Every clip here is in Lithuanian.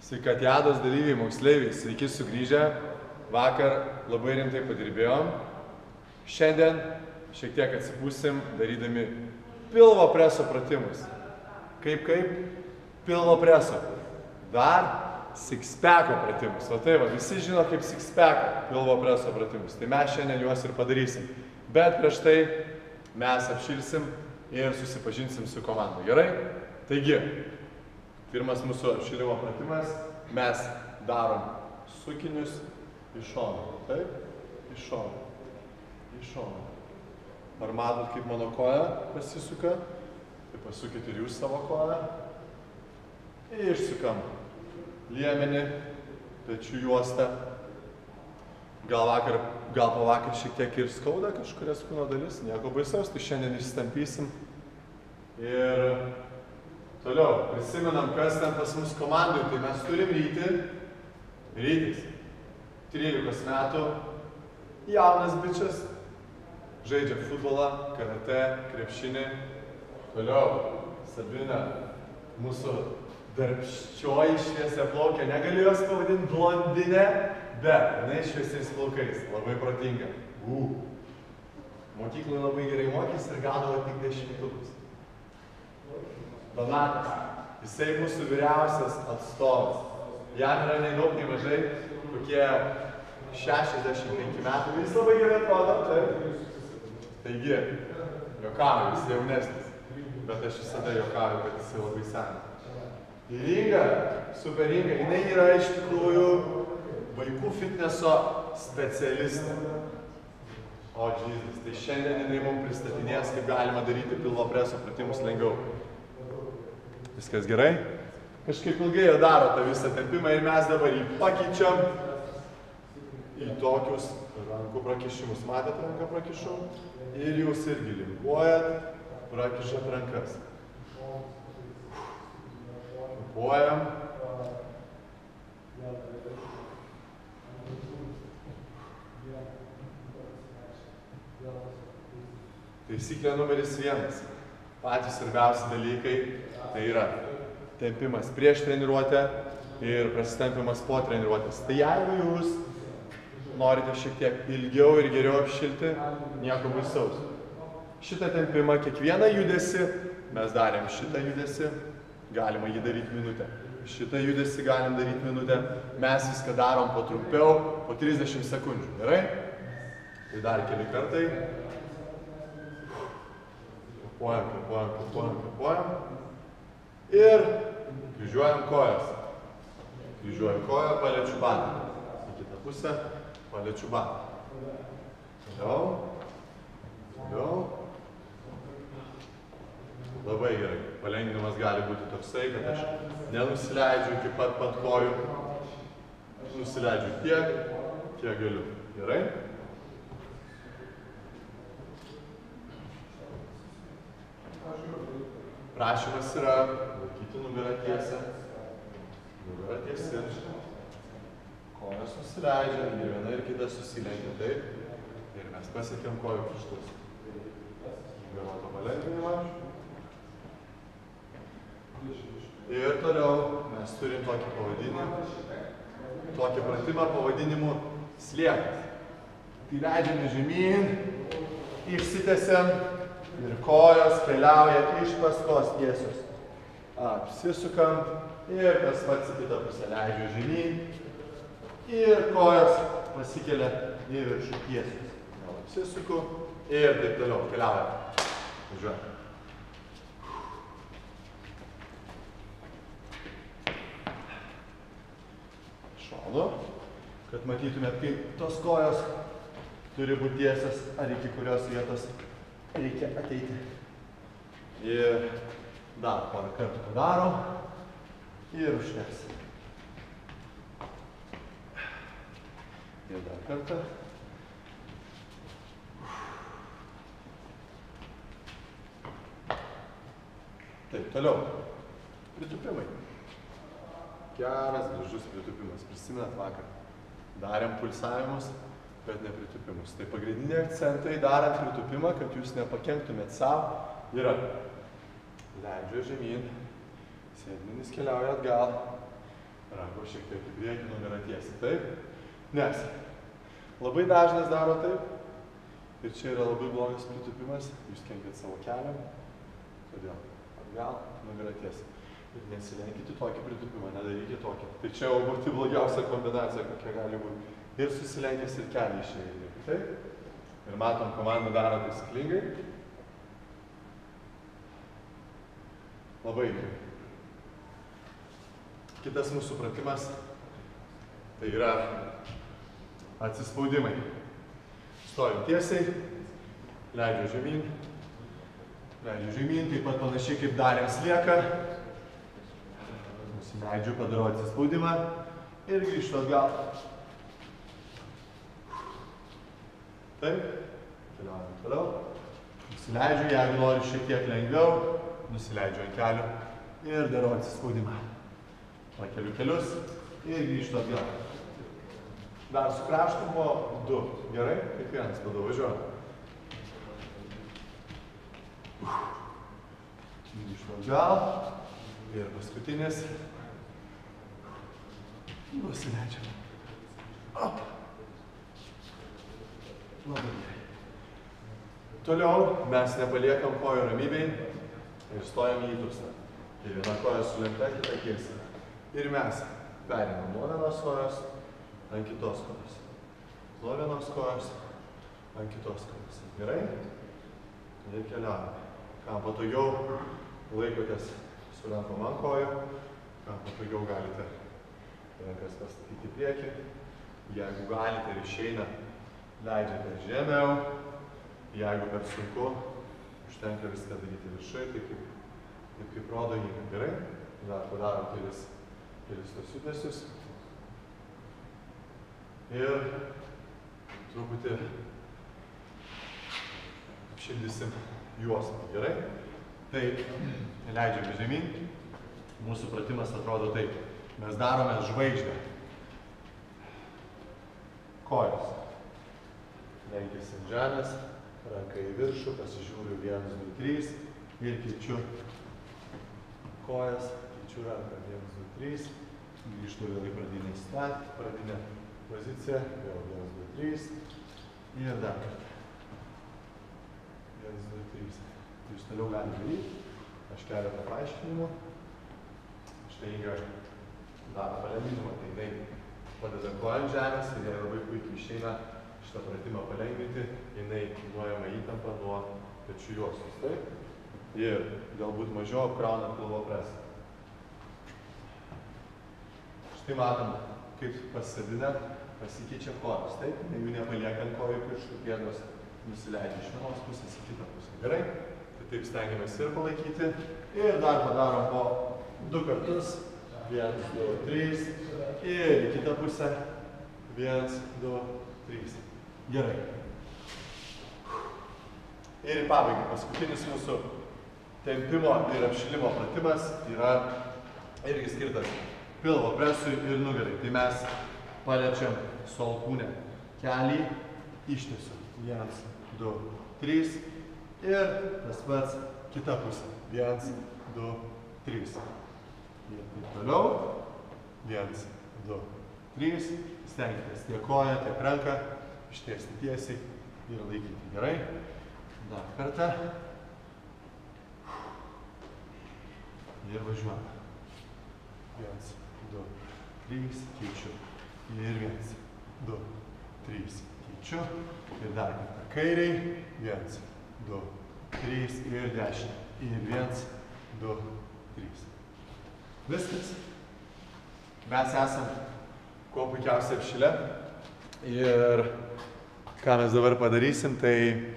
Sveikatiados dalyviai, moksleiviai, sveiki sugrįžę. Vakar labai rimtai padirbėjom. Šiandien šiek tiek atsipūsim, darydami pilvo preso pratimus. Kaip? Pilvo preso. Dar six-packo pratimus. O tai va, visi žino kaip six-packo pilvo preso pratimus. Tai mes šiandien juos ir padarysim. Bet prieš tai mes apšilsim ir susipažinsim su komanda. Gerai? Taigi, pirmas mūsų apšilimo pratimas, mes darom sukinius iš šono. Taip? Iš šono. Iš šono. Ar matot, kaip mano koja pasisuka? Tai pasukit ir jūs savo koją. Išsukam liemenį, pečių juostą. Gal pavakar šiek tiek ir skauda kažkurias kūno dalis. Nieko baisaus, tai šiandien išstampysim. Ir toliau, prisimenam, kas ten pas mus komandai, tai mes turim Rytis, 13 metų, jaunas bičias, žaidžia futbolą, karate, krepšinį. Toliau, Sabina, mūsų darbščioji šviesiaplaukė, negaliu jos pavadinti blondinė, bet jinai šviesiais plaukais, labai protinga. Mokyklai labai gerai mokys ir gaudavo tik 10. Donatas, jisai mūsų vyriausias atstovas. Jam yra nei daug, nei mažai, kokie 65 metų. Jis labai gerai atrodo, taip. Taigi, jokauju, jis jaunesnis. Bet aš visada jokauju, kad jisai labai senas. Inga, super Inga, jinai yra iš tikrųjų vaikų fitneso specialistė. O, Jėzus, tai šiandien jinai mums pristatinės, kaip galima daryti pilvo preso pratimus lengviau. Viskas gerai? Kažkaip ilgai jie daro tą visą tempimą ir mes dabar jį pakeičiam į tokius rankų prakišimus. Matėt ranką prakišau? Ir jūs irgi linkuojat, prakišat rankas. Linkuojam. Taisyklė numeris 1. Patys svarbiausi dalykai tai yra tempimas prieš treniruotę ir prasitempimas po treniruotės. Tai jeigu jūs norite šiek tiek ilgiau ir geriau apšilti, nieko baisaus. Šitą tempimą, kiekvieną judesį, mes darėm šitą judesį, galima jį daryti minutę. Šitą judesį galim daryti minutę, mes viską darom po trumpiau, po 30 sekundžių. Gerai? Tai dar keli kartai. Kvėpuojam. Ir kryžiuojam kojas. Kryžiuojam koją, paliečiu batą. Į kitą pusę, paliečiu batą. Toliau. Labai gerai. Palengvinimas gali būti toksai, kad aš nenusileidžiu iki pat kojų. Aš nusileidžiu tiek, kiek galiu. Gerai? Prašymas yra laikyti nugarą tiesę. Nugarą tiesi. Kojos nusileidžia, ir viena ir kita susilenkia. Taip. Ir mes pasiekėm kojų kraštus. Garoto palengvinimą. Ir toliau mes turim tokį pavadinimą. Tokį pratimą pavadinimu sliekas. Tai leidžiame žemyn, išsitęsiam. Ir kojos keliauja iš paskos tiesios. Apsisukam ir tas pats į kitą pusę leidžiu žemyn. Ir kojos pasikelia į viršų tiesios. Apsisuku ir taip toliau keliauja. Važiuojam. Šonu, kad matytumėt, kaip tos kojos turi būti tiesios ar iki kurios vietos reikia ateiti. Ir dar porą kartų padarom. Ir užteks. Ir dar kartą. Taip, toliau. Pritūpimai. Geras, gražus pritūpimas. Prisimenat vakar. Darėm pulsavimus, bet ne pritūpimus. Tai pagrindiniai akcentai darant pritūpimą, kad jūs nepakenktumėt savo, yra leidžiu žemyn, sėdmenis keliauja atgal, Rankos šiek tiek į priekį, nugarą tiesiai. Taip. Nes labai dažnas daro taip. Ir čia yra labai blogas pritūpimas. Jūs kenkiat savo keliam. Todėl atgal, nugarą tiesiai. Ir nesilenkite tokį pritūpimą, nedarykite tokį. Tai čia jau būtų blogiausia kombinacija, kokia gali būti. Ir susilenkęs ir kelią išėjai. Taip. Ir matom, komanda daro taisyklingai. Labai gerai. Kitas mūsų pratimas tai yra atsispaudimai. Stovim tiesiai, leidžiu žemyn, taip pat panašiai kaip darėm slieką. Nusileidžiu, padarau atsispaudimą ir grįžtu atgal. Taip, keliaujam toliau. Nusileidžiu, jeigu noriu šiek tiek lengviau, nusileidžiu ant kelių ir darau atsispaudimą. Pakeliu kelius ir grįžtu atgal. Dar su kraštu po 2. Gerai? Kiekvienas tada važiuoja. Grįžtu atgal. Ir paskutinis. Nusileidžiam. Op. Labai gerai. Toliau mes nepaliekam kojų ramybei ir stojam į įtūpstą. Ir viena koja sulenkta, kita tiesiai. Ir mes pereinam nuo vienos kojos ant kitos kojos. Nuo vienos kojos ant kitos kojos. Gerai? Ir keliaujame. Kam patogiau laikotės su rankom ant kojų, kam patogiau galite rankas pastatyti į priekį. Jeigu galite ir išeina, leidžiate žemiau. Jeigu per sunku, užtenka viską daryti viršui, taip kaip rodo Inga. Gerai? Dar padarom kelis tos judesius. Ir truputį apšildysim juosmą. Gerai? Tai leidžiame žemyn. Mūsų pratimas atrodo taip. Mes darome žvaigždę. Kojos. Lenkiasi ant žemės, ranka į viršų, pasižiūriu 1, 2, 3 ir keičiu kojas, keičiu ranką 1, 2, 3, grįžtu vėl į pradinę poziciją, vėl 1, 2, 3 ir dar kartą. 1, 2, 3. Jūs toliau galite daryti, aš keletą paaiškinimų. Štai Inga daro palengvinimą, tai jinai padeda koją ant žemės ir jai labai puikiai išeina šitą pratimą palengvinti, jinai nuojama įtampa nuo pečių juostos. Taip? Ir galbūt mažiau apkrauna pilvo presą. Štai matom, kaip pasisodinę pasikeičia kojos. Taip? Jų nepaliekant kojų pirštų pėdos nusileidžia iš vienos pusės į kitą pusę. Gerai? Tai taip stengiamės ir palaikyti. Ir dar padarom po 2 kartus. 1, 2, 3. Ir į kitą pusę. 1, 2, 3. Gerai. Ir į pabaigą paskutinis mūsų tempimo ir apšilimo pratimas yra irgi skirtas pilvo presui ir nugarai. Tai mes paliečiam su alkūne kelį, ištiesiu. 1, 2, 3 ir tas pats kita pusė. 1, 2, 3. Ir taip toliau. 1, 2, 3. Stenkitės tiek koją, tiek ranką ištiesti tiesiai ir laikyti. Gerai? Dar kartą. Ir važiuojame. 1, 2, 3, keičiu. Ir 1, 2, 3, keičiu. Ir dar kartą kairiai. 1, 2, 3 ir 10. Ir 1, 2, 3. Viskas. Mes esam kuo puikiausiai apšilę. Ir ką mes dabar padarysim, tai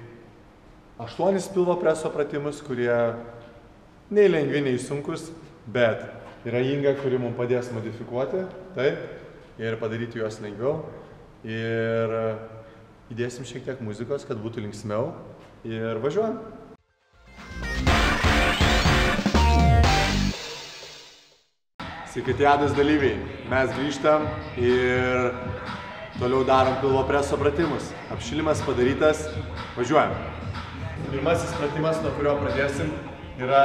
8 pilvo preso pratimus, kurie nei lengvi, nei sunkus, bet yra Inga, kuri mums padės modifikuoti, taip, ir padaryti juos lengviau. Ir įdėsim šiek tiek muzikos, kad būtų linksmiau. Ir važiuojam. Sveikatiados dalyviai, mes grįžtam ir toliau darom pilvo preso pratimus. Apšilimas padarytas, važiuojam. Pirmasis pratimas, nuo kurio pradėsim, yra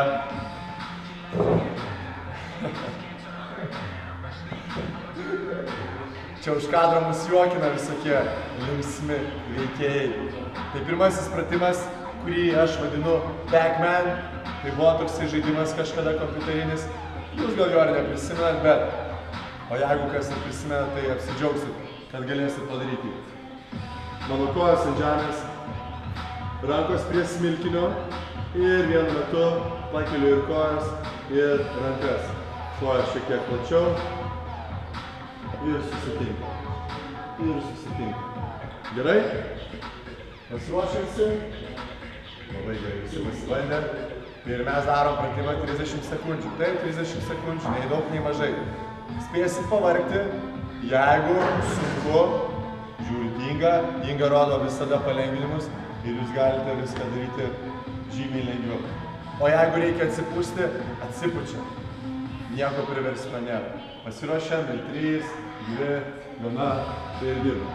Čia už kadro mus juokina visokie linksmi veikėjai. Tai pirmasis pratimas, kurį aš vadinu Pac-Man. Tai buvo toksai žaidimas kažkada kompiuterinis. Jūs gal jo ar neprisimenat, bet o jeigu kas neprisimenat, tai apsidžiaugsit, kad galėsit padaryti. Mano kojos ant žemės, rankos prie smilkinio ir vienu metu pakeliu ir kojas, ir rankas. Kojas šiek tiek plačiau ir susitinka. Ir susitinka. Gerai? Pasiruošę visi? Labai gerai, visi pasibandė. Ir mes darom pratimą 30 sekundžių. Taip, 30 sekundžių, nei daug, nei mažai. Spėsit pavargti, jeigu sunku, žiūrit Ingą. Inga rodo visada palengvinimus ir jūs galite viską daryti žymiai lengviau. O jeigu reikia atsipūsti, atsipučiam. Nieko priversimo nėra. Pasiruošiam ir 3, 2, 1 ir dirbam.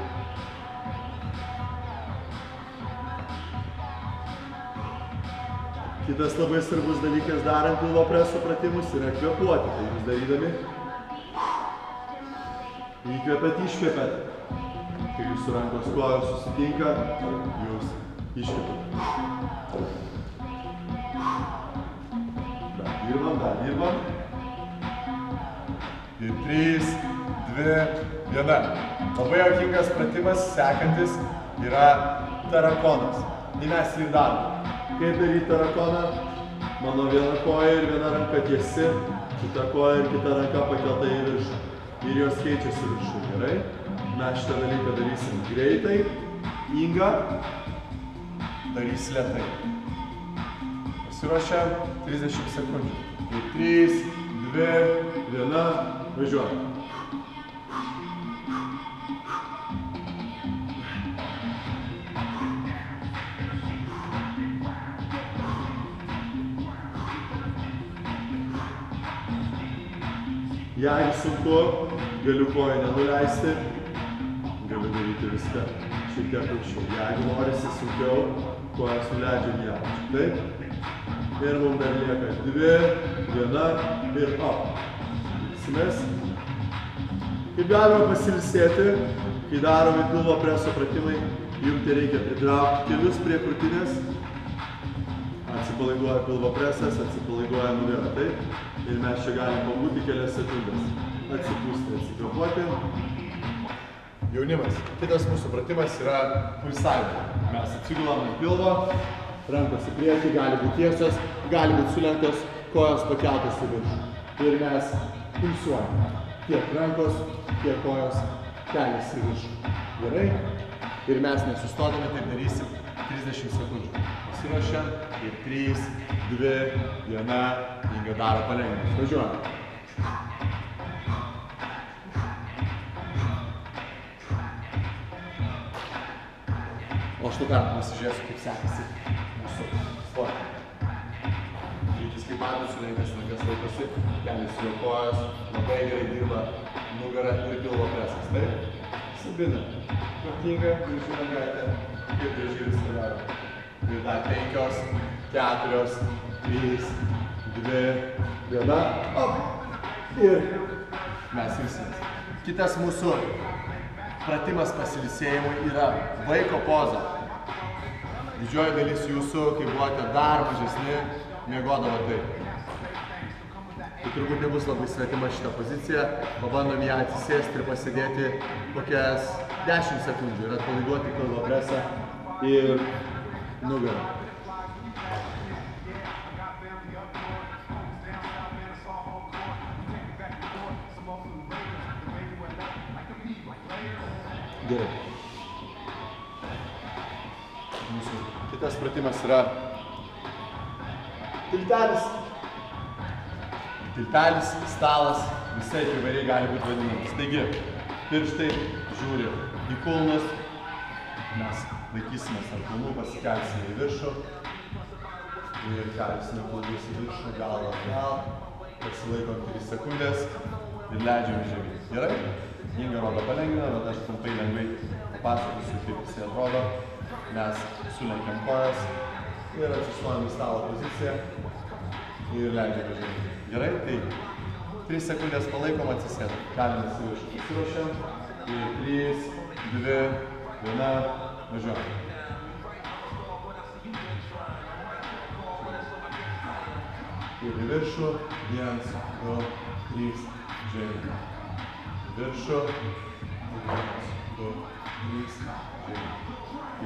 Kitas labai svarbus dalykas darant pilvo preso pratimus yra kvėpuoti. Tai jūs darydami įkvėpėt, iškvėpėt. Kai jūsų rankos kojos susitinka, jūs iškvėpėt. Dar dirbam. Ir 3, 2, 1. Labai juokingas pratimas, sekantis, yra tarakonas. Tai mes jį darom. Kaip daryti tarakoną? Mano viena koja ir viena ranka tiesi, kita koja ir kita ranka pakelta į viršų. Ir jos keičiasi viršų, gerai? Mes šitą dalyką darysim greitai. Inga darys lėtai. Pasiruošiam 30 sekundžių. Ir 3, 2, 1, važiuojam. Jeigu sunku, galiu koją nenuleisti, galiu daryti viską šiek tiek aukščiau. Jeigu norisi sunkiau, kojas nuleidžiam į apačią. Taip? Ir mums dar lieka 2, 1 ir op. Ilsimės. Kaip galima pasilsėti, kai daromi pilvo preso pratimai, jums tai reikia pritraukti kelius prie krūtinės. Atsipalaiduoja pilvo presas, atsipalaiduoja nugarą. Taip? Ir mes čia galim pabūti kelias sekundės. Atsipūsti, atsikvėpuoti. Jaunimas. Kitas mūsų pratimas yra pulsavimo. Mes atsigulam ant pilvo, rankos į priekį, gali būti tiesios, gali būti sulenktos, kojos pakeltos į viršų. Ir mes pulsuojam. Tiek rankos, tiek kojos keliasi į viršų. Gerai? Ir mes nesustodami taip darysim 30 sekundžių. Pasiruošiam ir 3, 2, 1, Inga daro palengvinimus. Važiuojam. O štai kartą pasižiūrėsiu, kaip sekasi mūsų sportą. Rytis kaip matot, sulenkęs rankas laikosi, keliasi jo kojas, labai gerai dirba nugarą ir pilvo presas. Taip? Sabina. Protinga, graži mergaitė, kaip gražiai viską daro. Ir dar 5, 4, 3, 2, 1, op. Ir mes ilsimės. Kitas mūsų pratimas pasiilsėjimui yra vaiko poza. Didžioji dalis jūsų, kai buvote dar mažesni, miegodavo taip. Tai turbūt nebus labai svetima šitą poziciją. Pabandom ją atsisėsti ir pasėdėti kokias 10 sekundžių ir atpalaiduoti pilvo presą ir nugarą. Gerai. Mūsų kitas pratimas yra tiltelis. Tiltelis, stalas, visai įvairiai gali būti vadinamas. Taigi, pirštai žiūri į kulnus, mes laikysimės ant kulnų, pasikelsime į viršų ir kelsime kulnus į viršų, galvą atgal, pasilaikom 3 sekundės ir leidžiame žemyn. Gerai? Inga rodo palengvina, bet aš trumpai lengvai papasakosiu, kaip jisai atrodo. Mes sulenkiam kojas ir atsistojam į stalo poziciją ir leidžiame žemyn. Gerai? Tai 3 sekundės palaikom, atsisėdam. Keliamės į viršų. Pasiruošiam. Ir 3, 2, 1, važiuojam. Ir į viršų, 1, 2, 3, žemyn. Į viršų, 1, 2, 3, žemyn.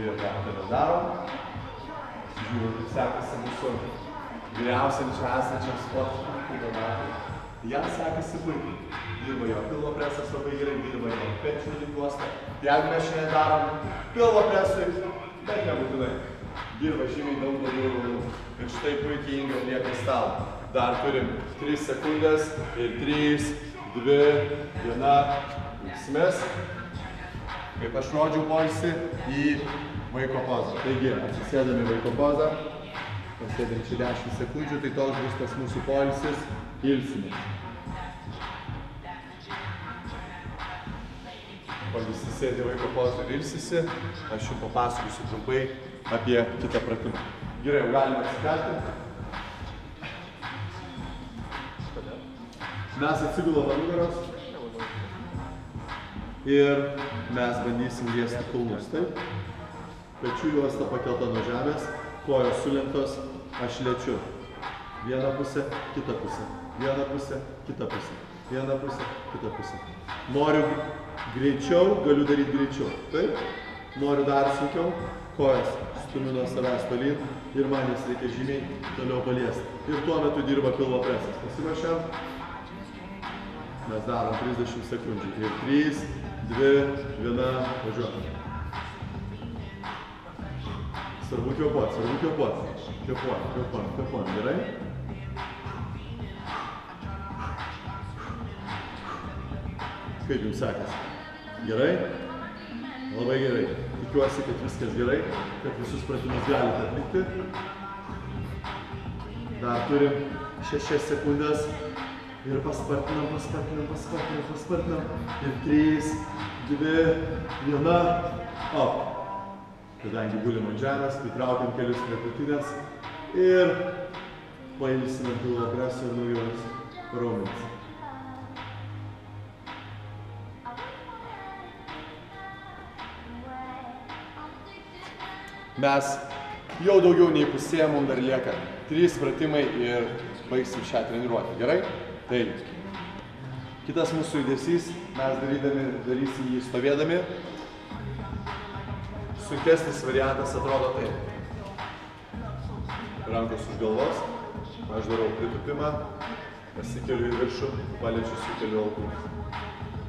Ir ką tada darom? Žiūrėjau, kaip sekasi mūsų vyriausiam čia esančiam sportininkui Donatui. Jam sekasi puikiai. Dirba jo pilvo presas labai gerai, dirba jo pečių lygiuostą. Jeigu mes šiandien darom pilvo presui, bet nebūtinai. Dirba žymiai daug daugiau. Ir štai puikiai Inga lieka stalą. Dar turim 3 sekundės ir 3, 2, 1. Ilsimės. Kaip aš rodžiau poilsį į vaiko pozą. Taigi, atsisėdami vaiko pozą. Pasėdėm čia 10 sekundžių, tai toks bus tas mūsų poilsis. Ilsimės. Kol visi sėdi vaiko pozą ir ilsisi, aš jums papasakosiu trumpai apie kitą pratimą. Gerai, jau galime atsikelti. Mes atsigulom ant nugaros ir mes bandysim liesti kulnus. Taip? Pečių juosta pakelta nuo žemės, kojos sulenktos, aš liečiu. Vieną pusę, kitą pusę. Vieną pusę, kitą pusę. Vieną pusę, kitą pusę. Noriu greičiau, galiu daryti greičiau. Taip? Noriu dar sunkiau, kojas stumiu nuo savęs tolyn ir man jas reikia žymiai toliau paliesti. Ir tuo metu dirba pilvo presas. Pasiruošiam? Mes darom 30 sekundžių. Ir 3, 2, 1, važiuojam. Svarbu kvėpuot, svarbu kvėpuot. Kvėpuojam, kvėpuojam, kvėpuojam. Gerai? Kaip jums sekasi? Gerai? Labai gerai. Tikiuosi, kad viskas gerai, kad visus pratimus galite atlikti. Dar turim 6 sekundės. Ir paspartinam, paspartinam, paspartinam, paspartinam. Ir 3, 2, 1, op. Kadangi gulim ant žemės, pritraukiam kelius prie krūtinės ir pailsinam pilvo presą ir nugaros raumenis. Mes jau daugiau nei pusėje, mums dar lieka 3 pratimai ir baigsim šią treniruotę. Gerai? Tai kitas mūsų judesys, mes darysim jį stovėdami. Sunkesnis variantas atrodo taip. Rankos už galvos, aš darau pritūpimą, pasikeliu į viršų, paliečiu su keliu alkūnės.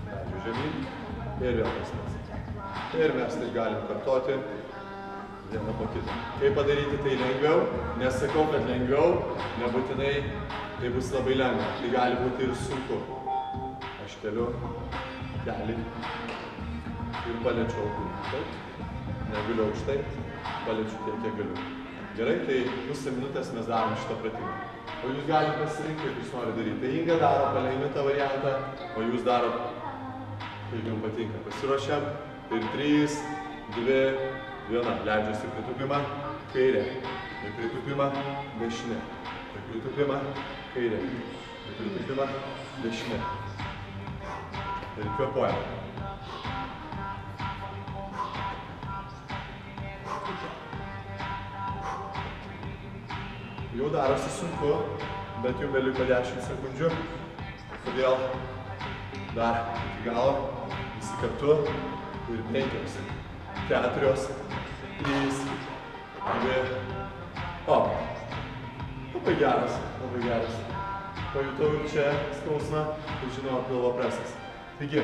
Leidžiu žemyn ir vėl tas pats. Ir mes tai galim kartoti vieną po kitą. Kaip padaryti tai lengviau? Nesakau, kad lengviau, nebūtinai tai bus labai lengva. Tai gali būti ir sunku. Aš keliu kelį ir paliečiu alkūnę. Negaliu aukštai, paliečiu tiek, kiek galiu. Gerai, tai pusę minutės mes darom šitą pratimą. O jūs galite pasirinkti, kaip jūs nori daryti. Tai Inga daro palengvintą variantą, o jūs darot, kaip jums patinka. Pasiruošiam. Ir 3, 2, 1. Leidžiuosi pritūpimą, kairė. Ir pritūpimą, dešinė. Ir pritūpimą, kairė. Ir pritūpimą, dešinė. Ir kvėpuojam. Jau darosi sunku, bet jau beliko 10 sekundžių. Todėl dar iki galo visi kartu ir 5, 4, 3, 2, op. Labai geras, labai geras. Pajutau ir čia skausmą, ir žinau, pilvo presas. Taigi,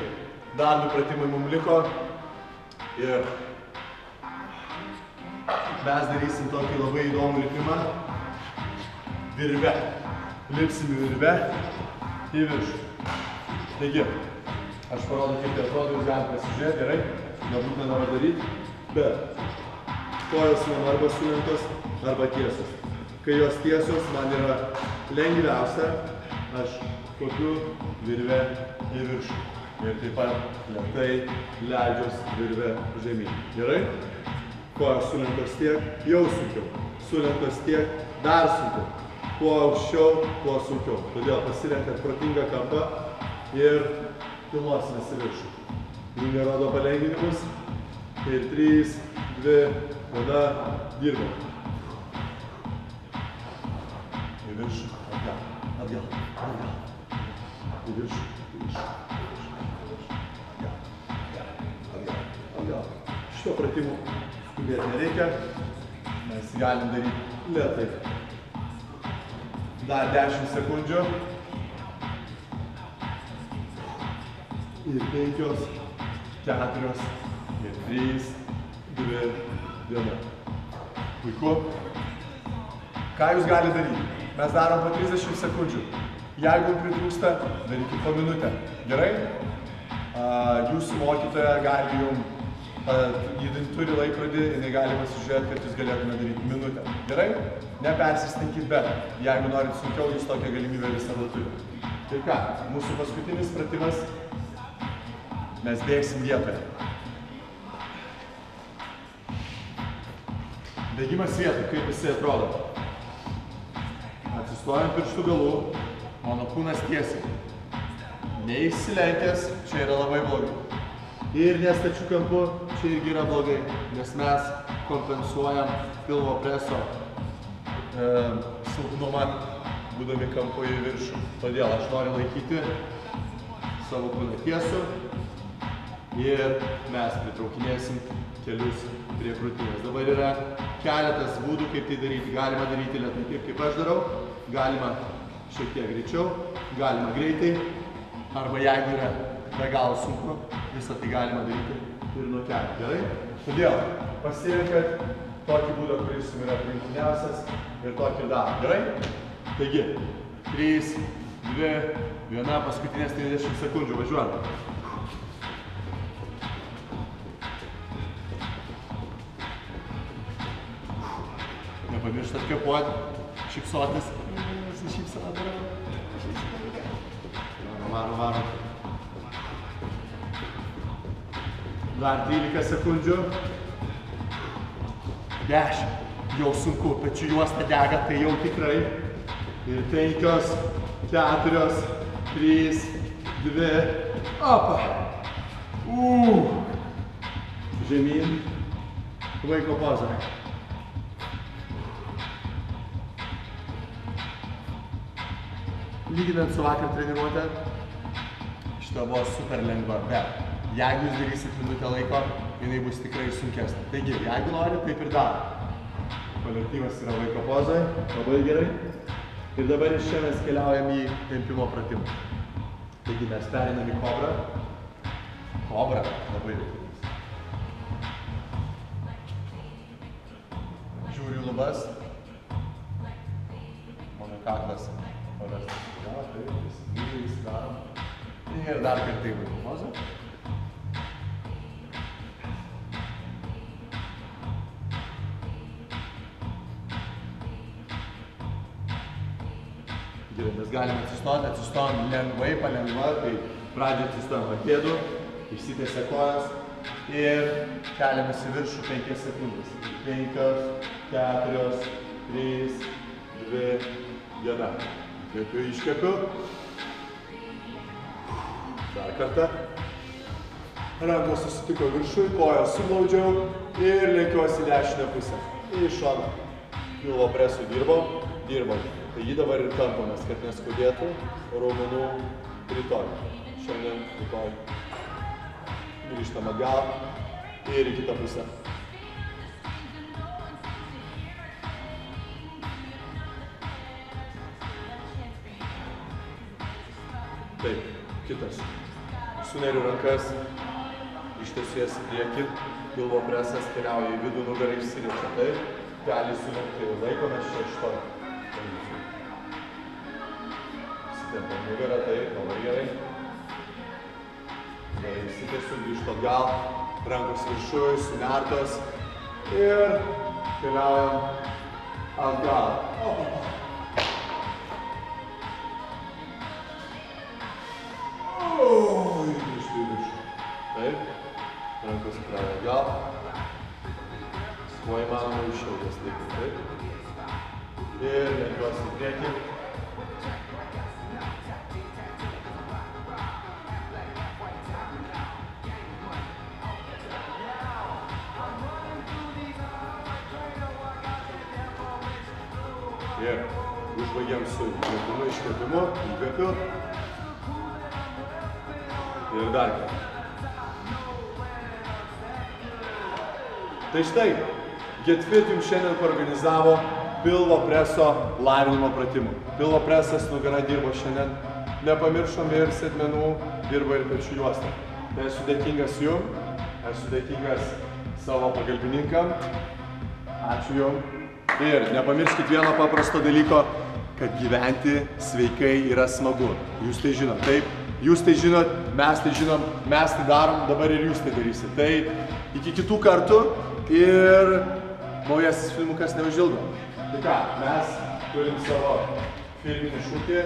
dar 2 pratimai mums liko ir mes darysim tokį labai įdomų lipimą. Virve. Lipsim į virve į viršų. Taigi, aš parodu, kaip tai atrodo, jūs galite pasižiūrėti, gerai, nebūtina dabar daryti, bet kojos man arba sulenktos, arba tiesos. Kai jos tiesos, man yra lengviausia, aš kopiu virve į viršų. Ir taip pat lėtai leidžiuosi virve žemyn. Gerai? Kojos sulenktos tiek, jau sunkiau. Sulenktos tiek, dar sunkiau. Kuo aukščiau, kuo sunkiau. Todėl pasirenkat protingą kampą ir pilosimės į viršų. Jungia rodo palengvinimus. Ir 3, 2, 1, dirbam. Į viršų, atgal. Į viršų, atgal. Šito pratimu skubėti nereikia. Mes galim daryti lėtai. Dar 10 sekundžių. Ir 5, 4, ir 3, 2, 1. Puiku. Ką jūs galite daryti? Mes darom po 30 sekundžių. Jeigu pritrūksta, darykit po minutę. Gerai? Jūsų mokytoja gali jums, jį turi laikrodį, jinai gali pasižiūrėti, kad jūs galėtume daryti minutę. Gerai? Nepersistenkit, bet jeigu norit sunkiau, jūs tokią galimybę visada turite. Tai ką? Mūsų paskutinis pratimas. Mes bėgsim vietoje. Bėgimas vietoje, kaip jisai atrodo. Atsistojam pirštų galų, mano kūnas tiesiai. Neįsilenkęs, čia yra labai blogai. Ir nestačių kampu, čia irgi yra blogai, nes mes kompensuojam pilvo preso silpnumą, būdami kampu į viršų. Todėl aš noriu laikyti savo kūną tiesų. Ir mes pritraukinėsim kelius prie krūtinės. Dabar yra keletas būdų, kaip tai daryti. Galima daryti lėtai, taip kaip aš darau. Galima šiek tiek greičiau, galima greitai. Arba jeigu yra be galo sunku, visą tai galima daryti ir nuo kelių. Gerai? Todėl pasirinkat tokį būdą, kuris jums yra priimtiniausias ir tokį darom. Gerai? Taigi, 3, 2, 1, paskutinės 30 sekundžių. Važiuojam. Nepamirštat kvėpuoti, šypsotis. Šypsodama. Varom. Dar 12 sekundžių. 10. Jau sunku, pečių juosta dega, tai jau tikrai. Ir 5, 4, 3, 2. Opa. Žemyn. Vaiko poza. Lyginant su vakar treniruotę, šita buvo super lengva, bet jeigu jūs darysit minutę laiko, jinai bus tikrai sunkesnė. Taigi, jeigu norit, taip ir darom. Kolektyvas yra vaiko pozai, labai gerai. Ir dabar iš čia mes keliaujam į tempimo pratimą. Taigi mes pereinam į kobrą. Kobra, labai reikia. Žiūriu į lubas. Mano kaklas. Ir dar kartai vaiko pozą. Gerai, mes galime atsistojam lengvai, palengva, tai pradžiai atsistojam ant pėdų, išsitiesia kojas ir keliamės į viršų 5 sekundės. 5, 4, 3, 2, 1. Įkvepiu, iškvepiu. Dar kartą. Rankos susitiko viršui, kojas suglaudžiau ir lenkiuosi į dešinę pusę. Į šoną. Pilvo presu dirbom. Tai jį dabar ir tampomės, kad neskudėtų raumenų rytoj. Šiandien, rytoj. Grįžtam atgal ir į kitą pusę. Taip, kitas. Suneriu rankas, ištiesiu jas į priekį, pilvo presas keliauja į vidų, nugarą išsiriečia. Taip, gali sulenkti ir laikomės čia šitoj. Įsitempam nugarą, taip, labai gerai. Gerai, įsitiesiu, grįžtu atgal, rankos viršui, sunertos ir keliaujam atgal. Ir grįžtu į viršų. Taip, rankos keliauja atgal. Kuo įmanoma iššiau jas laikyti, taip. Ir lenkiuosi į priekį. Ir užbaigiam su įkvėpimu, iškvėpimu, įkvėpiu. Ir dar kartą. Tai štai, GetFit jums šiandien organizavo pilvo preso lavinimo pratimų. Pilvo presas nugara dirbo šiandien. Nepamiršom ir sėdmenų, dirba ir pečių juostą. Tai esu dėkingas jums, esu dėkingas savo pagalbininkam. Ačiū jums. Ir nepamirškit vieno paprasto dalyko, kad gyventi sveikai yra smagu. Jūs tai žinot, taip? Jūs tai žinot, mes tai žinom, mes tai darom, dabar ir jūs tai darysit. Tai iki kitų kartų ir naujasis filmukas neužilgo. Tai ką, mes turim savo filminį šūkį,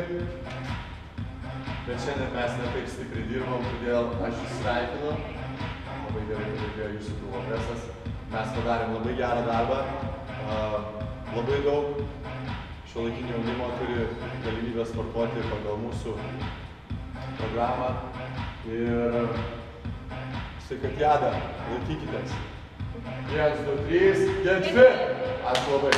bet šiandien mes ne taip stipriai dirbom, todėl aš jūs sveikinu. Labai gerai, kad reikėjo jūsų pilvo presas. Mes padarėm labai gerą darbą. Labai daug šiuolaikinio jaunimo turi galimybę sportuoti pagal mūsų programą. Ir sveikatjadą, laikykitės. 1, 2, 3, GetFit! Ačiū labai.